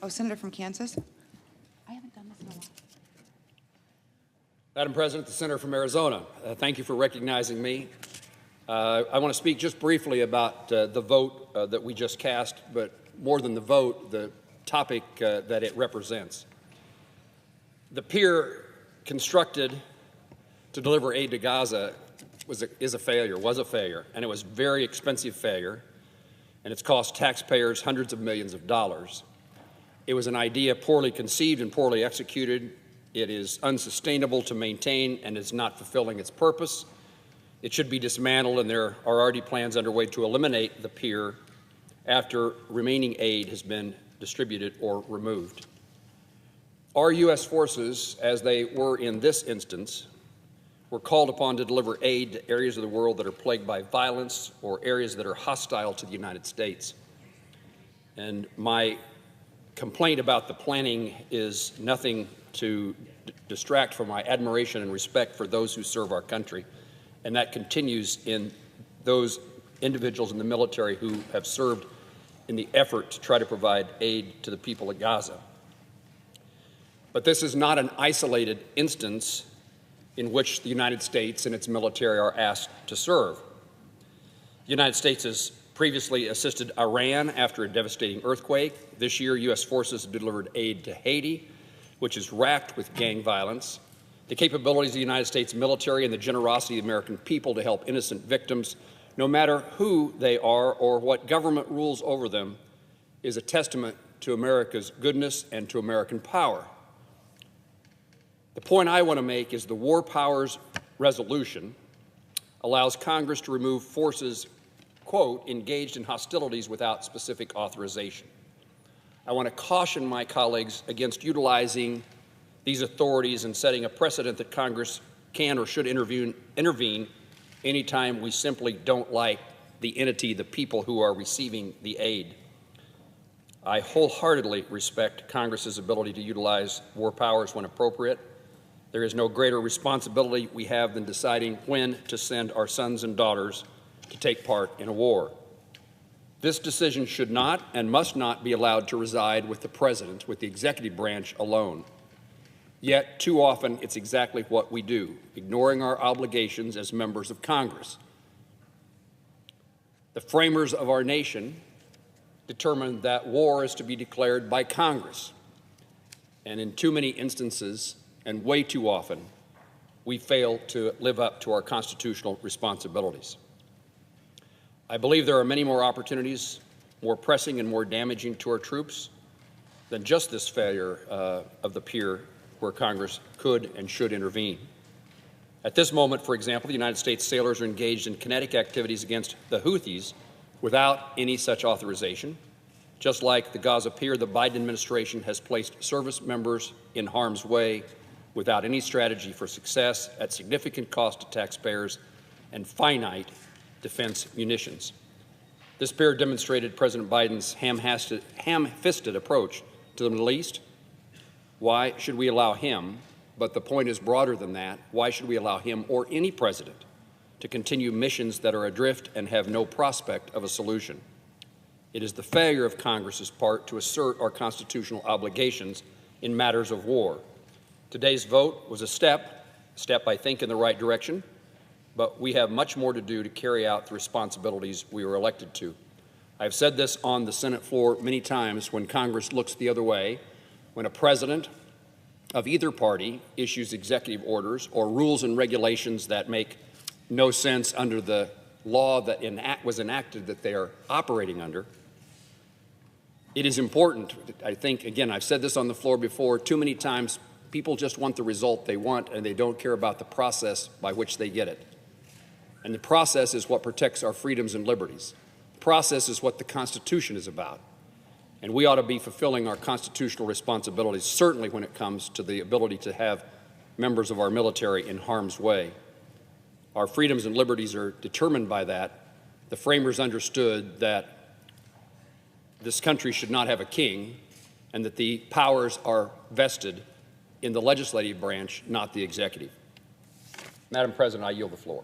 Oh, Senator from Kansas. I haven't done this in a while. Madam President, the Senator from Arizona, thank you for recognizing me. I want to speak just briefly about the vote that we just cast, but more than the vote, the topic that it represents. The pier constructed to deliver aid to Gaza was a failure, and it was a very expensive failure, and it's cost taxpayers hundreds of millions of dollars. It was an idea poorly conceived and poorly executed. It is unsustainable to maintain and is not fulfilling its purpose. It should be dismantled, and there are already plans underway to eliminate the pier after remaining aid has been distributed or removed. Our U.S. forces, as they were in this instance, were called upon to deliver aid to areas of the world that are plagued by violence or areas that are hostile to the United States. And my complaint about the planning is nothing to distract from my admiration and respect for those who serve our country, and that continues in those individuals in the military who have served in the effort to try to provide aid to the people of Gaza. But this is not an isolated instance in which the United States and its military are asked to serve. The United States has previously assisted Iran after a devastating earthquake. This year, U.S. forces have delivered aid to Haiti, which is racked with gang violence. The capabilities of the United States military and the generosity of the American people to help innocent victims, no matter who they are or what government rules over them, is a testament to America's goodness and to American power. The point I want to make is the War Powers Resolution allows Congress to remove forces, quote, engaged in hostilities without specific authorization. I want to caution my colleagues against utilizing these authorities and setting a precedent that Congress can or should intervene anytime we simply don't like the entity, the people who are receiving the aid. I wholeheartedly respect Congress's ability to utilize war powers when appropriate. There is no greater responsibility we have than deciding when to send our sons and daughters to take part in a war. This decision should not and must not be allowed to reside with the President, with the executive branch alone. Yet, too often, it's exactly what we do, ignoring our obligations as members of Congress. The framers of our nation determined that war is to be declared by Congress. And in too many instances, and way too often, we fail to live up to our constitutional responsibilities. I believe there are many more opportunities, more pressing and more damaging to our troops than just this failure of the pier where Congress could and should intervene. At this moment, for example, the United States sailors are engaged in kinetic activities against the Houthis without any such authorization. Just like the Gaza pier, the Biden administration has placed service members in harm's way without any strategy for success, at significant cost to taxpayers and finite defense munitions. This pier demonstrated President Biden's ham-fisted approach to the Middle East. Why should we allow him, but the point is broader than that, why should we allow him or any president to continue missions that are adrift and have no prospect of a solution? It is the failure of Congress's part to assert our constitutional obligations in matters of war. Today's vote was a step, I think, in the right direction, but we have much more to do to carry out the responsibilities we were elected to. I've said this on the Senate floor many times: when Congress looks the other way, when a president of either party issues executive orders or rules and regulations that make no sense under the law that was enacted that they are operating under, it is important, I think, again, I've said this on the floor before, too many times people just want the result they want and they don't care about the process by which they get it. And the process is what protects our freedoms and liberties. The process is what the Constitution is about. And we ought to be fulfilling our constitutional responsibilities, certainly when it comes to the ability to have members of our military in harm's way. Our freedoms and liberties are determined by that. The framers understood that this country should not have a king and that the powers are vested in the legislative branch, not the executive. Madam President, I yield the floor.